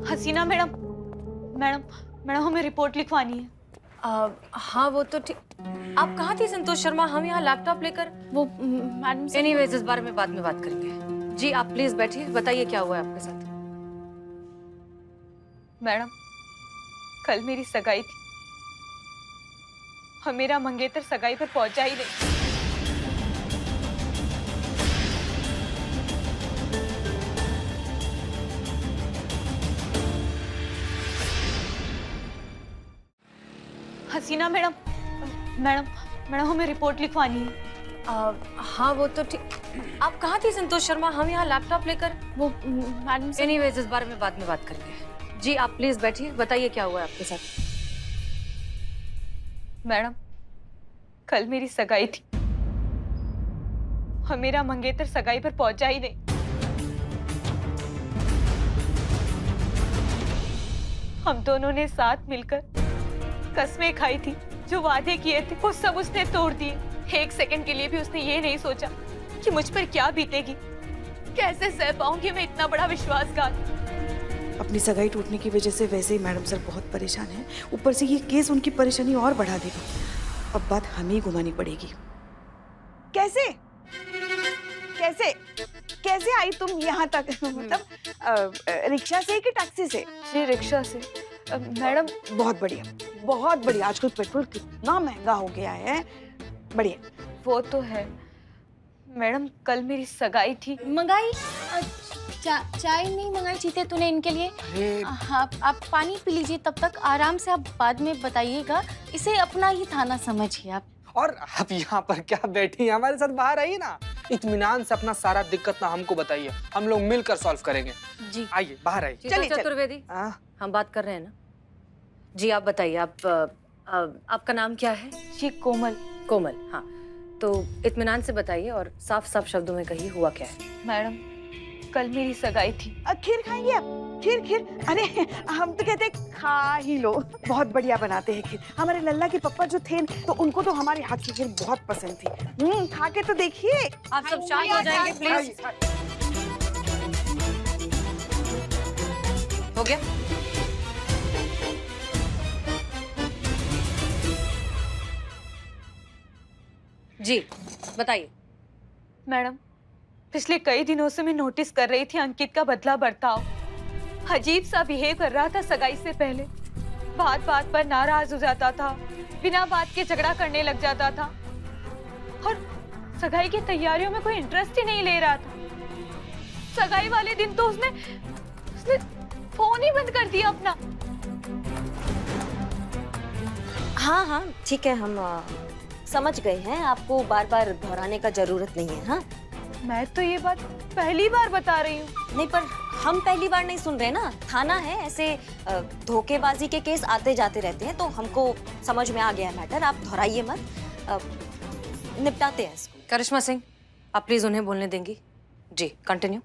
हसीना madam, madam madam हमें report लिखवानी है। हाँ वो तो ठीक। आप कहाँ थी संतोष शर्मा? हम यहाँ लैपटॉप लेकर। वो मैडम से एनीवेज इस बारे में बाद में बात करेंगे। जी आप प्लीज बैठिए, बताइए क्या हुआ है आपके साथ। मैडम कल मेरी सगाई थी और मेरा मंगेतर सगाई पर पहुंचा ही नहीं। हसीना मैडम, मैडम मैडम हमें रिपोर्ट लिखवानी है। हाँ वो तो ठीक। आप कहाँ थी संतोष शर्मा? हम यहाँ लैपटॉप लेकर। वो मैडम से एनीवेज इस बारे में बाद में बात करेंगे। जी आप प्लीज बैठिए, बताइए क्या हुआ है आपके साथ। मैडम कल मेरी सगाई थी और मेरा मंगेतर सगाई पर पहुंचा ही नहीं। हम दोनों ने साथ मिलकर कस्में खाई थी, जो वादे किए थे वो सब उसने तोड़ दिए। एक सेकंड के लिए भी उसने ये नहीं सोचा कि मुझ पर क्या बीतेगी, कैसे सह पाऊंगी मैं इतना बड़ा विश्वासघात। अपनी सगाई टूटने की वजह से वैसे ही मैडम सर बहुत परेशान हैं। ऊपर से ये केस उनकी परेशानी और बढ़ा देगा। अब बात हमें ही घुमानी पड़ेगी। कैसे कैसे कैसे आई तुम यहाँ तक? मतलब रिक्शा से कि टैक्सी से? जी रिक्शा से। मैडम बहुत बढ़िया, बहुत बढ़िया। आजकल पेट्रोल कितना महंगा हो गया है। बढ़िया। वो तो है मैडम, कल मेरी सगाई थी। मंगाई? चाय नहीं मंगाई चीते तूने इनके लिए? हाँ आप पानी पी लीजिए, तब तक आराम से आप बाद में बताइएगा। इसे अपना ही थाना समझिए आप। और आप यहाँ पर क्या बैठी हैं? हमारे साथ बाहर आइए ना, इत्मीनान से अपना सारा दिक्कत ना हमको बताइए, हम लोग मिलकर सॉल्व करेंगे। जी आइए बाहर आइए। चलिए, चतुर्वेदी हम बात कर रहे हैं ना। जी आप बताइए, आपका नाम क्या है? जी कोमल। कोमल, हाँ। तो इत्मीनान से बताइए और साफ साफ शब्दों में कहिए हुआ क्या है। मैडम कल मेरी सगाई थी। खीर खाएंगे आप? खीर? अरे हम तो कहते हैं खा ही लो। बहुत बढ़िया बनाते हैं खीर। हमारे लल्ला के पप्पा जो थे तो उनको तो हमारे हाथ की खीर बहुत पसंद थी। खा के तो देखिए। आप सब शांत हो जाएंगे प्लीज। हो गया? जी बताइए। मैडम पिछले कई दिनों से मैं नोटिस कर रही थी अंकित का बदला बर्ताव। अजीब सा बिहेव कर रहा था सगाई से पहले। बात बात पर नाराज हो जाता था, बिना बात के झगड़ा करने लग जाता था और सगाई की तैयारियों में कोई इंटरेस्ट ही नहीं ले रहा था। सगाई वाले दिन तो उसने फोन ही बंद कर दिया अपना। हाँ ठीक है, हम समझ गए हैं। आपको बार बार दोहराने का जरूरत नहीं है। हाँ मैं तो ये बात पहली बार बता रही हूँ। नहीं, पर हम पहली बार नहीं सुन रहे ना। थाना है, ऐसे धोखेबाजी के केस आते जाते रहते हैं, तो हमको समझ में आ गया मैटर। आप दोहराइए मत, निपटाते हैं इसको। करिश्मा सिंह, आप प्लीज उन्हें बोलने देंगी? जी कंटिन्यू।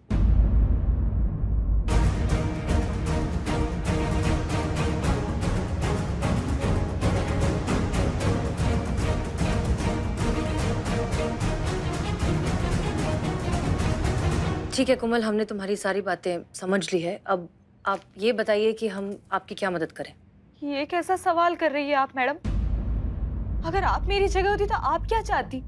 ठीक है कोमल, हमने तुम्हारी सारी बातें समझ ली है। अब आप ये बताइए कि हम आपकी क्या मदद करें? ये कैसा सवाल कर रही है आप मैडम? अगर आप मेरी जगह होती तो आप क्या चाहती?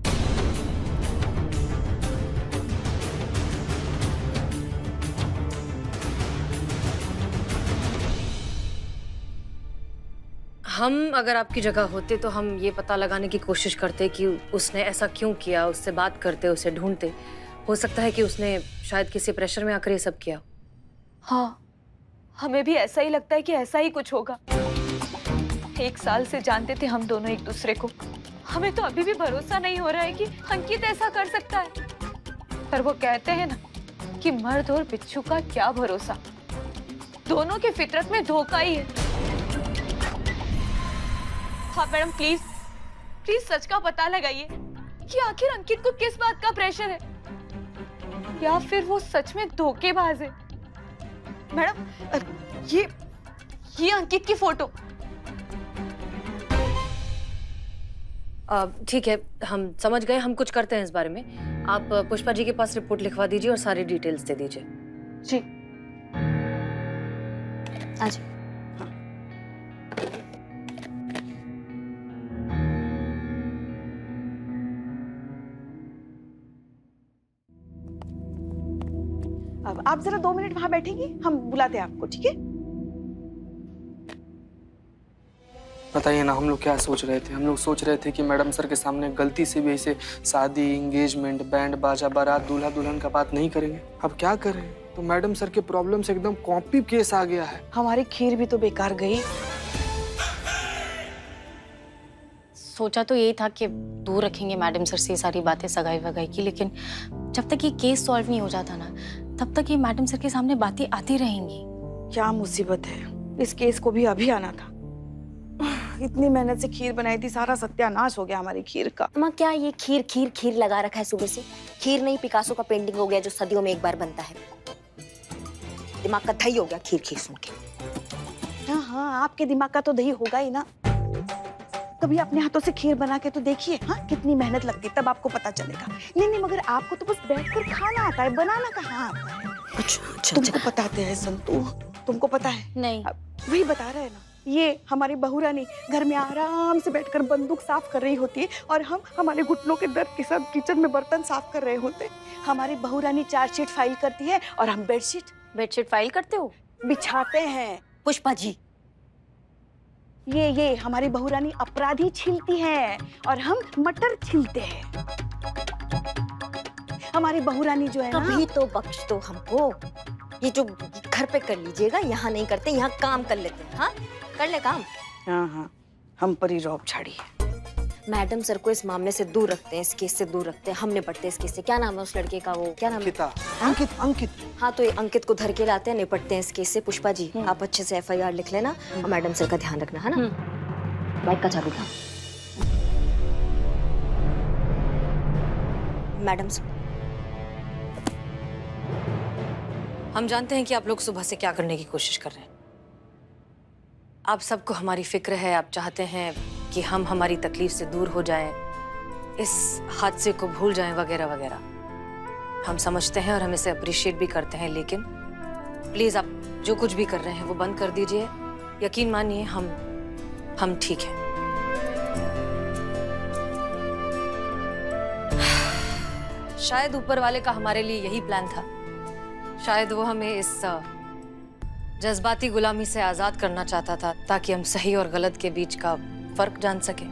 हम अगर आपकी जगह होते तो हम ये पता लगाने की कोशिश करते कि उसने ऐसा क्यों किया। उससे बात करते, उसे ढूंढते। हो सकता है कि उसने शायद किसी प्रेशर में आकर ये सब किया। हाँ, हमें भी ऐसा ही लगता है कि ऐसा ही कुछ होगा। 1 साल से जानते थे हम दोनों एक दूसरे को। हमें तो अभी भी भरोसा नहीं हो रहा है कि अंकित ऐसा कर सकता है। पर वो कहते हैं ना कि मर्द और बिच्छू का क्या भरोसा, दोनों की फितरत में धोखा ही है। हाँ मैडम प्लीज सच का पता लगाइए कि आखिर अंकित को किस बात का प्रेशर है, या फिर वो सच में धोखेबाज है। मैडम ये अंकित की फोटो। ठीक है, हम समझ गए। हम कुछ करते हैं इस बारे में। आप पुष्पा जी के पास रिपोर्ट लिखवा दीजिए और सारी डिटेल्स दे दीजिए। जी आज अब आप जरा 2 मिनट वहां बैठेंगी, हम बुलाते हैं आपको, ठीक है? बताइए ना, हम लोग क्या सोच रहे थे? हम लोग सोच रहे थे कि मैडम सर के सामने गलती से भी ऐसे शादी, एंगेजमेंट, बैंड बाजा, बारात, दूल्हा दुल्हन का बात नहीं करेंगे। अब क्या करें? तो मैडम सर के प्रॉब्लम से एकदम कॉपी केस आ गया है। हमारी खीर भी तो बेकार गई। सोचा तो यही था कि दूर रखेंगे मैडम सर से ये सारी बातें सगाई वगाई की, लेकिन जब तक ये केस सॉल्व नहीं हो जाता ना, तब तक ये मैडम सर के सामने बातें आती रहेंगी। क्या मुसीबत है, इस केस को भी अभी आना था। इतनी मेहनत से खीर बनाई थी, सारा सत्यानाश हो गया हमारी खीर का। अम्मा क्या ये खीर खीर खीर लगा रखा है सुबह से? खीर नहीं, पिकासो का पेंटिंग हो गया जो सदियों में एक बार बनता है। दिमाग का दही हो गया खीर खीर सुन के। हाँ हाँ, आपके दिमाग का तो दही होगा ही ना। कभी अपने हाथों से खीर बना के तो देखिए, हाँ कितनी मेहनत लगती, तब आपको पता चलेगा। नहीं नहीं, मगर आपको तो बस बैठकर खाना आता है, बनाना कहाँ आता है? अच्छा तुमको बताते हैं संतू, तुमको पता है? नहीं। वही बता रहे हैं ना, ये हमारी बहू रानी घर में आराम से बैठकर बंदूक साफ कर रही होती है और हम हमारे घुटनों के दर्द के साथ किचन में बर्तन साफ कर रहे होते। हमारी बहू रानी चार्जशीट फाइल करती है और हम बेडशीट फाइल करते हो? बिछाते हैं। पुष्पा जी, ये हमारी बहू रानी अपराधी छीलती है और हम मटर छीलते हैं। हमारी बहू रानी जो है ना, कभी तो बख्श दो हमको। ये जो घर पे कर लीजिएगा, यहाँ नहीं करते, यहाँ काम कर लेते हैं। हाँ कर ले काम। हाँ हाँ, हम पर ही रौब झाड़ी है। मैडम सर को इस मामले से दूर रखते हैं, इस केस से दूर रखते हैं। हम निपटते हैं इस केस से। क्या नाम है उस लड़के का? वो क्या नाम है? अंकित। अंकित। हाँ तो ये अंकित को धर के लाते हैं, निपटते हैं इस केस से। पुष्पा जी आप अच्छे से FIR लिख लेना और मैडम सर का ध्यान रखना, है ना? बाइक का चाबी था। मैडम सर, हम जानते हैं कि आप लोग सुबह से क्या करने की कोशिश कर रहे हैं। आप सबको हमारी फिक्र है, आप चाहते हैं कि हम हमारी तकलीफ से दूर हो जाएं, इस हादसे को भूल जाएं वगैरह वगैरह। हम समझते हैं और हम इसे अप्रिशिएट भी करते हैं, लेकिन प्लीज आप जो कुछ भी कर रहे हैं वो बंद कर दीजिए। यकीन मानिए हम ठीक हैं। शायद ऊपर वाले का हमारे लिए यही प्लान था। शायद वो हमें इस जज्बाती गुलामी से आजाद करना चाहता था, ताकि हम सही और गलत के बीच का फर्क जान सकें,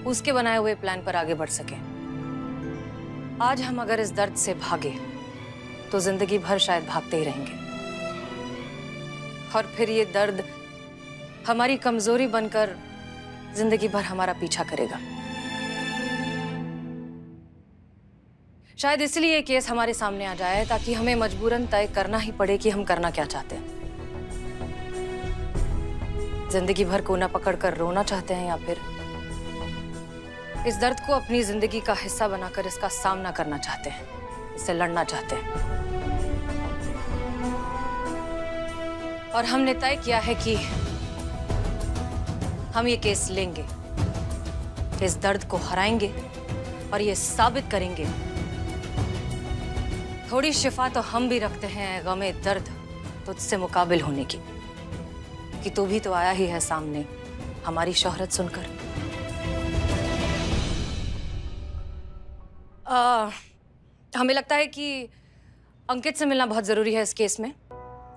उसके बनाए हुए प्लान पर आगे बढ़ सकें। आज हम अगर इस दर्द से भागे तो जिंदगी भर शायद भागते ही रहेंगे, और फिर ये दर्द हमारी कमजोरी बनकर जिंदगी भर हमारा पीछा करेगा। शायद इसलिए ये केस हमारे सामने आ जाए, ताकि हमें मजबूरन तय करना ही पड़े कि हम करना क्या चाहते हैं। जिंदगी भर कोना पकड़कर रोना चाहते हैं, या फिर इस दर्द को अपनी जिंदगी का हिस्सा बनाकर इसका सामना करना चाहते हैं, इससे लड़ना चाहते हैं। और हमने तय किया है कि हम ये केस लेंगे, इस दर्द को हराएंगे और ये साबित करेंगे। थोड़ी शिफा तो हम भी रखते हैं गमे दर्द तुझसे मुकाबिल होने की, कि तू भी तो आया ही है सामने हमारी शोहरत सुनकर। हमें लगता है कि अंकित से मिलना बहुत जरूरी है इस केस में।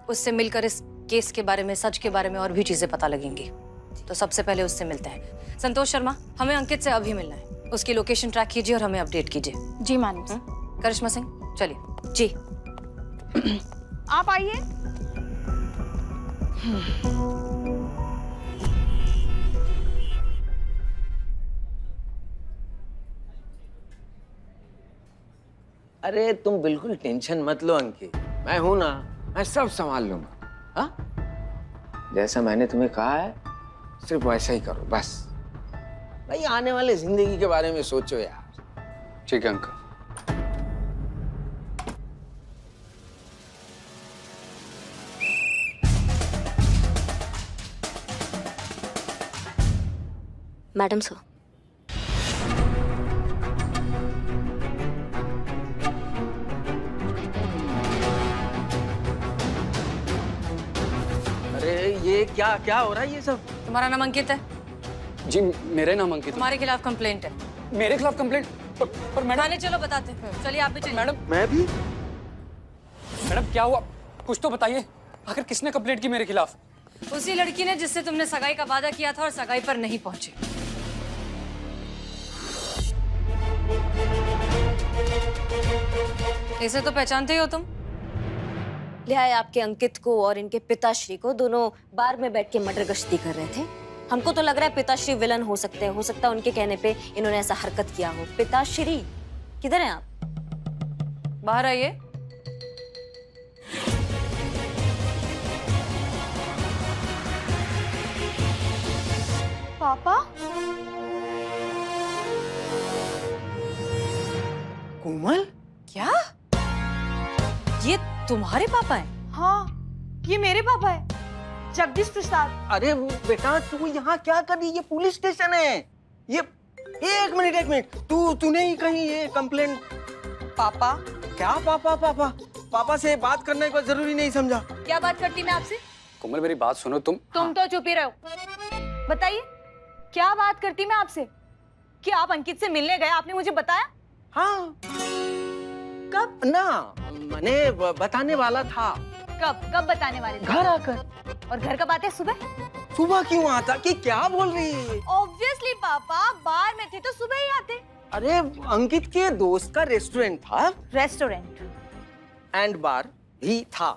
उससे मिलकर इस केस के बारे में, सच के बारे में और भी चीजें पता लगेंगी। तो सबसे पहले उससे मिलते हैं। संतोष शर्मा, हमें अंकित से अभी मिलना है। उसकी लोकेशन ट्रैक कीजिए और हमें अपडेट कीजिए। जी मैडम। करिश्मा सिंह, चलिए। जी आप आइए। अरे तुम बिल्कुल टेंशन मत लो अंकित, मैं हूं ना, मैं सब संभाल लूंगा। हाँ, जैसा मैंने तुम्हें कहा है सिर्फ वैसा ही करो बस। भाई आने वाले जिंदगी के बारे में सोचो यार। ठीक है अंकल। मैडम सर, ये क्या क्या हो रहा है ये सब? तुम्हारा नाम अंकित है? जी मेरे नाम अंकित है। तुम्हारे खिलाफ कंप्लेंट है। मेरे खिलाफ कंप्लेंट? पर मैडम। थाने चलो बताते हैं। चलिए आप भी चलिए। मैडम मैं भी? मैडम क्या हुआ, कुछ तो बताइए। आखिर किसने कंप्लेंट की मेरे खिलाफ? उसी लड़की ने जिससे तुमने सगाई का वादा किया था और सगाई पर नहीं पहुंचे। इसे तो पहचानते ही हो तुम। ले आए आपके अंकित को और इनके पिताश्री को, दोनों बार में बैठ के मटर गश्ती कर रहे थे। हमको तो लग रहा है पिताश्री विलन हो सकते हैं, हो सकता है उनके कहने पे इन्होंने ऐसा हरकत किया हो। पिताश्री किधर हैं आप? बाहर आइए। पापा? कोमल? क्या ये तुम्हारे पापा हैं? हाँ, ये मेरे पापा है, जगदीश प्रसाद। अरे बेटा तू यहाँ क्या कर रही है? ये पुलिस स्टेशन है। ये एक मिनट तूने ही कहीं ये कंप्लेंट? पापा? क्या पापा पापा? पापा से बात करने को जरूरी नहीं समझा? क्या बात करती मैं आपसे? कोमल मेरी बात सुनो तुम। तुम तो चुप ही रहो। बताइए क्या बात करती मैं आपसे? कि आप अंकित से मिलने गए, आपने मुझे बताया? हाँ। कब? ना मैंने बताने वाला था। कब बताने वाले थे? घर आकर। और घर कब आते? सुबह? सुबह क्यों आता? कि क्या बोल रही है? ऑब्वियसली पापा, बाहर में थे तो सुबह ही आते। अरे अंकित के दोस्त का रेस्टोरेंट था। रेस्टोरेंट एंड बार भी था।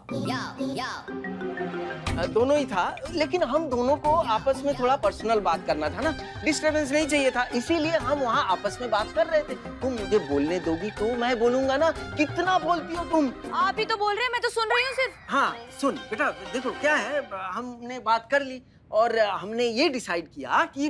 दोनों ही था, लेकिन हम दोनों को आपस में थोड़ा पर्सनल बात करना था ना, डिस्टरबेंस नहीं चाहिए था, इसीलिए हम वहाँ आपस में बात कर रहे थे। तुम मुझे बोलने दोगी तो मैं बोलूंगा ना। कितना बोलती हो तुम? आप ही तो बोल रहे हैं, मैं तो सुन रही हूँ सिर्फ। हाँ सुन बेटा, देखो क्या है, हमने बात कर ली और हमने ये डिसाइड किया कि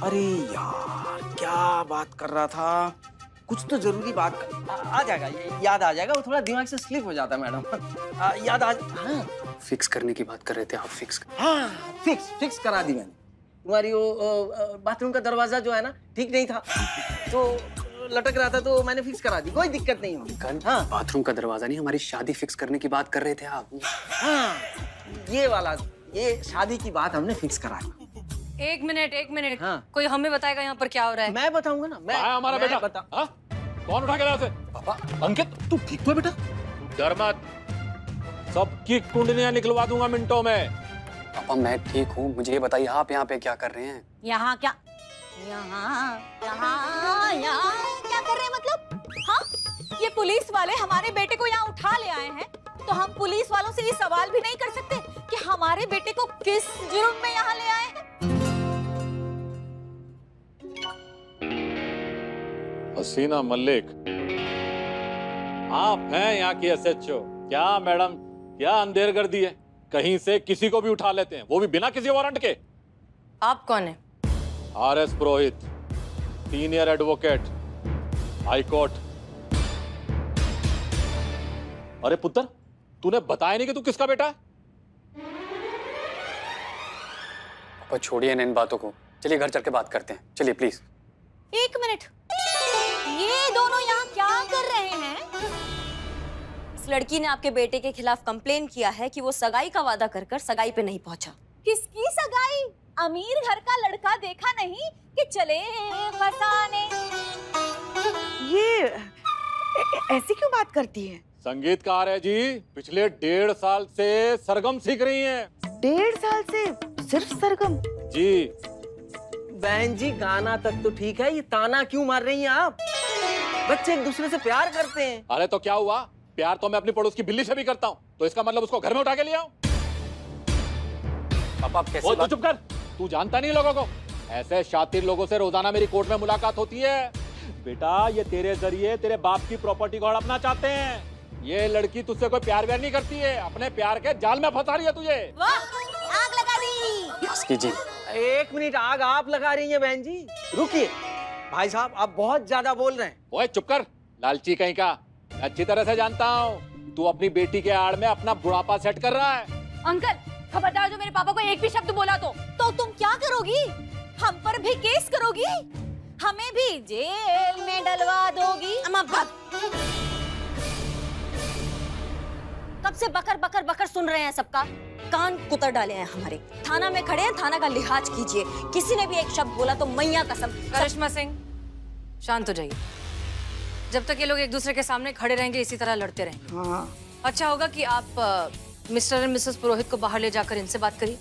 अरे यार क्या बात कर रहा था, कुछ तो जरूरी बात आ जाएगा, याद आ जाएगा। वो थोड़ा दिमाग से स्लिप हो जाता है मैडम। याद आ। हाँ फिक्स करने की बात कर रहे थे आप। हाँ फिक्स करा दी मैंने। तुम्हारी वो बाथरूम का दरवाजा जो है ना ठीक नहीं था, तो लटक रहा था, तो मैंने फिक्स करा दी। कोई दिक्कत नहीं हुई। हाँ बाथरूम का दरवाजा नहीं, हमारी शादी फिक्स करने की बात कर रहे थे आप। हाँ ये वाला, ये शादी की बात हमने फिक्स करा दी। एक मिनट। हाँ। कोई हमें बताएगा यहाँ पर क्या हो रहा है? मैं बताऊंगा ना। मैं हमारा मैं बेटा बता। हाँ? कौन उठा के लाया उसे? पापा अंकित तू ठीक तो है बेटा? डर मत, सबकी कुंडलियां निकलवा दूंगा मिनटों में। पापा मैं ठीक हूँ, मुझे ये बताइए आप यहाँ पे क्या कर रहे हैं? यहाँ क्या? यहाँ क्या कर रहे हैं मतलब? हाँ, ये पुलिस वाले हमारे बेटे को यहाँ उठा ले आए हैं, तो हम पुलिस वालों से ये सवाल भी नहीं कर सकते कि हमारे बेटे को किस जुर्म में यहाँ ले आए हैं? हसीना मलिक, आप हैं यहाँ की एसएचओ? क्या मैडम, क्या अंधेर कर दी है? कहीं से किसी को भी उठा लेते हैं, वो भी बिना किसी वारंट के। आप कौन है? आरएस पुरोहित, सीनियर एडवोकेट, हाई कोर्ट। अरे पुत्र, तूने बताया नहीं कि तू किसका बेटा है? पापा छोड़िए इन बातों को, चलिए घर चल के बात करते हैं। चलिए प्लीज। एक मिनट, ये दोनों यहाँ क्या कर रहे हैं? इस लड़की ने आपके बेटे के खिलाफ कंप्लेन किया है कि वो सगाई का वादा कर कर सगाई पे नहीं पहुंचा। किसकी सगाई? अमीर घर का लड़का देखा नहीं कि चले फसाने? ये ऐसी क्यों बात करती है? संगीतकार है जी, पिछले 1.5 साल से सरगम सीख रही हैं। 1.5 साल से सिर्फ सरगम? जी। बहन जी गाना तक तो ठीक है, ये ताना क्यों मार रही हैं आप? बच्चे एक दूसरे से प्यार करते हैं। अरे तो क्या हुआ, प्यार तो मैं अपनी पड़ोस की बिल्ली से भी करता हूँ, तो इसका मतलब उसको घर में उठा के ले आऊं? पापा आप कैसे तू चुप कर, तू जानता नहीं लोगों को। ऐसे शातिर लोगों से रोजाना मेरी कोर्ट में मुलाकात होती है। बेटा ये तेरे जरिए तेरे बाप की प्रॉपर्टी को हड़पना चाहते हैं। ये लड़की तुझसे कोई प्यार व्यार नहीं करती है, अपने प्यार के जाल में फंसा रही है तुझे। वाह, आग लगा दी। बस कीजिए। एक मिनट, आग आप लगा रही हैं बहन जी? रुकिए भाई साहब, आप बहुत ज्यादा बोल रहे हैं। ओए चुप कर, लालची कहीं का। मैं अच्छी तरह से जानता हूँ तू अपनी बेटी के आड़ में अपना बुढ़ापा सेट कर रहा है। अंकल खबरदार, जो मेरे पापा को एक भी शब्द बोला तो तुम क्या करोगी? हम पर भी केस करोगी? हमें भी जेल में डलवा दोगी? अम्मा बाप। कब से बकर बकर बकर सुन रहे हैं सबका, कान कुतर डाले हैं हमारे। थाना में खड़े हैं, थाना का लिहाज कीजिए। किसी ने भी एक शब्द बोला तो मैया कसम। करिश्मा सिंह, शांत हो जाइए। जब तक ये लोग एक दूसरे के सामने खड़े रहेंगे इसी तरह लड़ते रहेंगे। हाँ अच्छा होगा कि आप मिस्टर एंड मिसेस पुरोहित को बाहर ले जाकर इनसे बात करिए।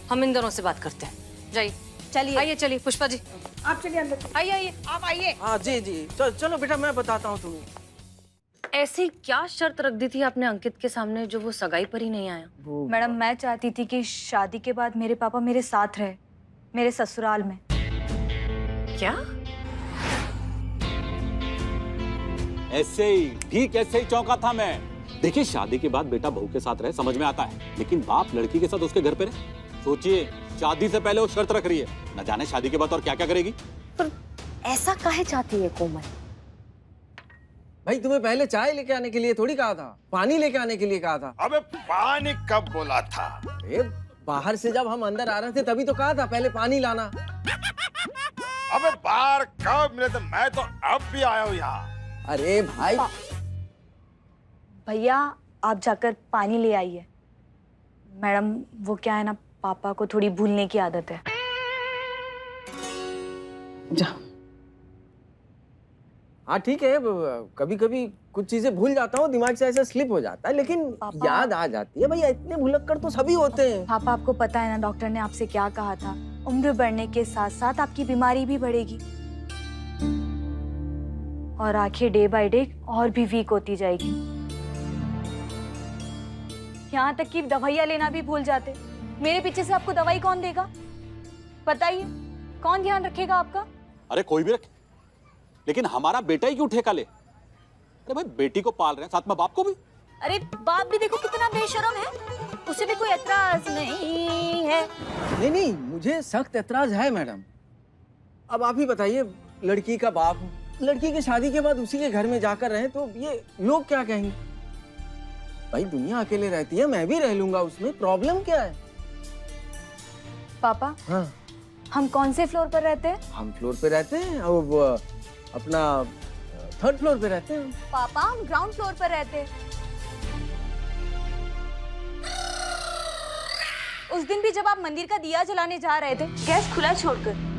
हम इन दोनों से बात करते हैं। जाइए, चलिए आइए, चलिए पुष्पा जी, आप चलिए अंदर। आइए आइए। आप आइए। हाँ जी जी, चलो बेटा मैं बताता हूँ तुम्हें। ऐसी क्या शर्त रख दी थी आपने अंकित के सामने जो वो सगाई पर ही नहीं आया? मैडम, मैं चाहती थी कि शादी के बाद मेरे पापा मेरे साथ रहे, मेरे ससुराल में। क्या? ऐसे ही, ठीक ऐसे ही चौंका था मैं। देखिए, शादी के बाद बेटा बहू के साथ रहे समझ में आता है, लेकिन बाप लड़की के साथ उसके घर पे रहे। सोचिए, शादी से पहले वो शर्त रख रही है, न जाने शादी के बाद और क्या क्या करेगी। पर ऐसा काहे चाहती है कोमल? भाई तुम्हें पहले चाय लेके आने के लिए थोड़ी कहा था, पानी लेके आने के लिए कहा था। अबे पानी कब बोला था? अरे बाहर से जब हम अंदर आ रहे थे तभी तो कहा था पहले पानी लाना। अबे बाहर कब मिले थे? मैं तो अब भी आया हूँ यहाँ। अरे भाई, भैया आप जाकर पानी ले आइए। मैडम, वो क्या है ना, पापा को थोड़ी भूलने की आदत है। जा। हाँ ठीक है, कभी कभी कुछ चीजें भूल जाता हूँ, दिमाग से ऐसा स्लिप हो जाता है, लेकिन पापा। याद आ जाती है। भैया इतने भुलक्कड़ तो सभी होते हैं। पापा, आपको पता है ना डॉक्टर ने आपसे क्या कहा था? उम्र बढ़ने के साथ साथ आपकी बीमारी भी बढ़ेगी और आंखें डे बाय डे और भी वीक होती जाएगी। यहाँ तक कि दवाइयाँ लेना भी भूल जाते। मेरे पीछे से आपको दवाई कौन देगा? बताइए, कौन ध्यान रखेगा आपका? अरे कोई भी रखे, लेकिन हमारा बेटा ही क्यों ठेका ले? अरे भाई, बेटी को पाल रहे हैं, साथ में बाप को भी। अरे बाप भी देखो कितना बेशरम है, उसे भी कोई एतराज नहीं है। नहीं नहीं, मुझे सख्त एतराज है मैडम। अब आप ही बताइए, लड़की का बाप हूं, लड़की की शादी के बाद उसी के घर में जाकर रहे तो ये लोग क्या कहेंगे? भाई दुनिया अकेले रहती है, मैं भी रह लूंगा उसमें, प्रॉब्लम क्या है? पापा, हाँ, हम कौन से फ्लोर पर रहते हैं? हम फ्लोर पे रहते हैं और वो अपना 3rd फ्लोर पे रहते हैं। पापा, हम ग्राउंड फ्लोर पर रहते हैं। उस दिन भी जब आप मंदिर का दिया जलाने जा रहे थे, गैस खुला छोड़कर।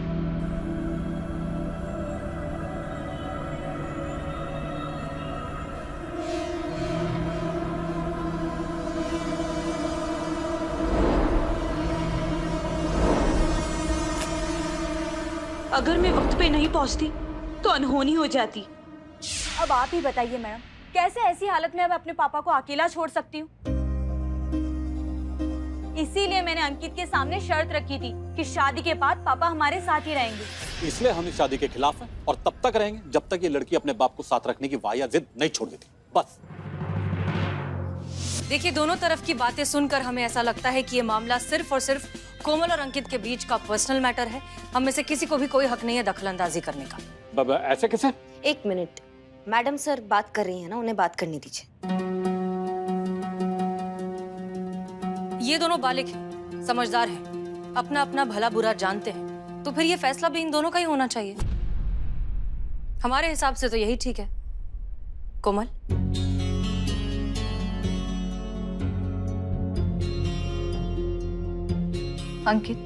अगर मैं वक्त पे नहीं पहुंचती तो अनहोनी हो जाती। अब आप ही बताइए मैडम, कैसे ऐसी हालत में अब अपने पापा को अकेला छोड़ सकती हूँ? इसीलिए मैंने अंकित के सामने शर्त रखी थी कि शादी के बाद पापा हमारे साथ ही रहेंगे। इसलिए हम इस शादी के खिलाफ हैं और तब तक रहेंगे जब तक ये लड़की अपने बाप को साथ रखने की वाया जिद नहीं छोड़ देती। बस। देखिए, दोनों तरफ की बातें सुनकर हमें ऐसा लगता है कि ये मामला सिर्फ और सिर्फ कोमल और अंकित के बीच का पर्सनल मैटर है। हम में से किसी को भी कोई हक नहीं है दखलंदाजी करने का। बाबा ऐसे कैसे? एक मिनट, मैडम सर बात कर रही है ना, उन्हें बात करने दीजिए। ये दोनों बालिग हैं, समझदार हैं, अपना अपना भला बुरा जानते हैं, तो फिर ये फैसला भी इन दोनों का ही होना चाहिए। हमारे हिसाब से तो यही ठीक है। कोमल, अंकित,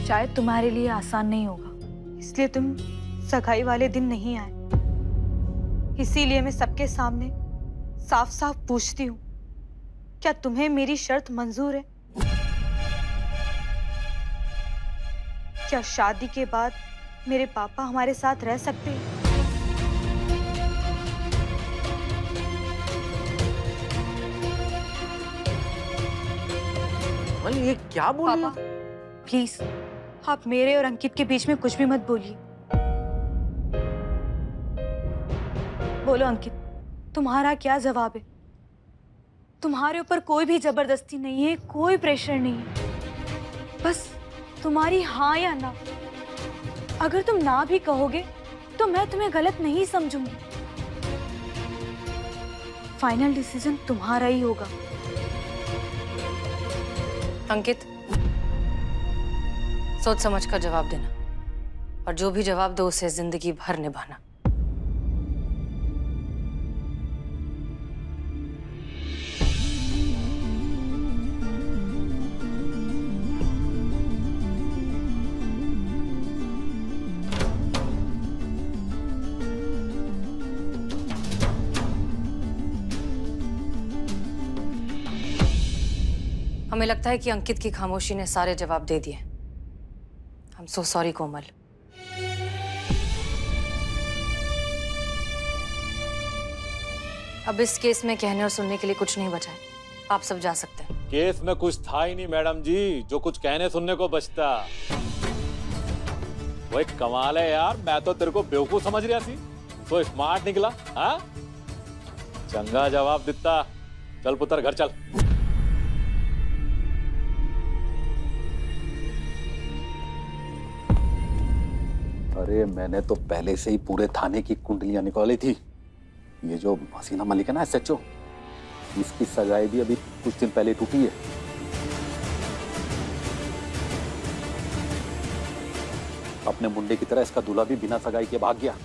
शायद तुम्हारे लिए आसान नहीं होगा, इसलिए तुम सगाई वाले दिन नहीं आए। इसीलिए मैं सबके सामने साफ साफ पूछती हूँ, क्या तुम्हें मेरी शर्त मंजूर है? क्या शादी के बाद मेरे पापा हमारे साथ रह सकते हैं? ये क्या बोल रही पापा, प्लीज आप मेरे और अंकित के बीच में कुछ भी मत बोलिए। बोलो अंकित, तुम्हारा क्या जवाब है? तुम्हारे ऊपर कोई भी जबरदस्ती नहीं है, कोई प्रेशर नहीं है, बस तुम्हारी हाँ या ना। अगर तुम ना भी कहोगे तो मैं तुम्हें गलत नहीं समझूंगी। फाइनल डिसीजन तुम्हारा ही होगा। अंकित, सोच समझ कर जवाब देना, और जो भी जवाब दो उसे जिंदगी भर निभाना। हमें लगता है कि अंकित की खामोशी ने सारे जवाब दे दिए। आई एम सो सॉरी कोमल। अब इस केस में कहने और सुनने के लिए कुछ नहीं बचा है, आप सब जा सकते हैं। केस में कुछ था ही नहीं मैडम जी जो कुछ कहने सुनने को बचता। वो एक कमाल है यार, मैं तो तेरे को बेवकूफ समझ रहा थी, तो स्मार्ट निकला। हाँ, चंगा जवाब देता। चल पुत्र घर चल। अरे मैंने तो पहले से ही पूरे थाने की कुंडलियां निकाली थी। ये जो हसीना मलिक है ना SHO, इसकी सगाई भी अभी कुछ दिन पहले टूटी है। अपने मुंडे की तरह इसका दूल्हा भी बिना सगाई के भाग गया।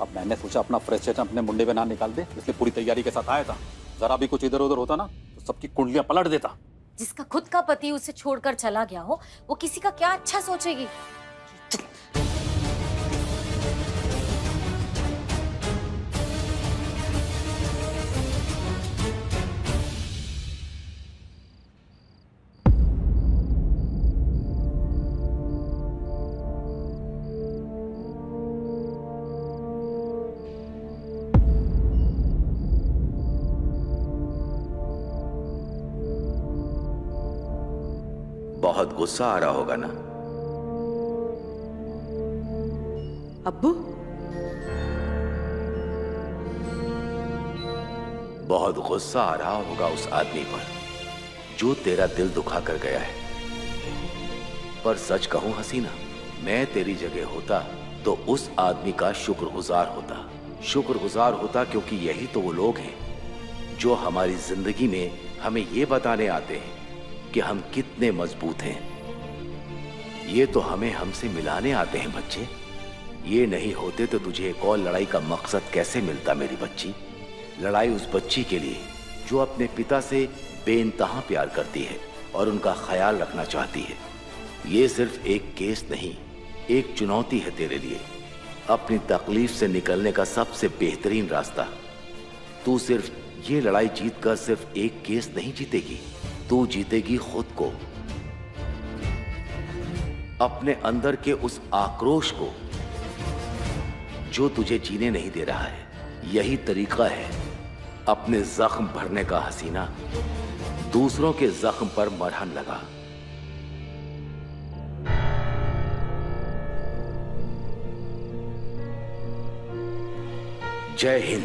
अब मैंने सोचा अपना फ्रस्ट्रेशन अपने मुंडे पे ना निकाल दे, इसलिए पूरी तैयारी के साथ आया था। जरा भी कुछ इधर उधर होता ना तो सबकी कुंडलियां पलट देता। जिसका खुद का पति उसे छोड़कर चला गया हो, वो किसी का क्या अच्छा सोचेगी। बहुत गुस्सा आ रहा होगा ना? अब्बू, बहुत गुस्सा आ रहा होगा उस आदमी पर जो तेरा दिल दुखा कर गया है। पर सच कहूं हसीना, मैं तेरी जगह होता तो उस आदमी का शुक्रगुजार होता क्योंकि यही तो वो लोग हैं जो हमारी जिंदगी में हमें ये बताने आते हैं कि हम कितने मजबूत हैं। ये तो हमें हमसे मिलाने आते हैं बच्चे। ये नहीं होते तो तुझे एक और लड़ाई का मकसद कैसे मिलता मेरी बच्ची। लड़ाई उस बच्ची के लिए जो अपने पिता से बेइंतहा प्यार करती है और उनका ख्याल रखना चाहती है। ये सिर्फ एक केस नहीं, एक चुनौती है तेरे लिए, अपनी तकलीफ से निकलने का सबसे बेहतरीन रास्ता। तू सिर्फ ये लड़ाई जीतकर सिर्फ एक केस नहीं जीतेगी, तू जीतेगी खुद को, अपने अंदर के उस आक्रोश को जो तुझे जीने नहीं दे रहा है। यही तरीका है अपने जख्म भरने का हसीना। दूसरों के जख्म पर मरहम लगा। जय हिंद।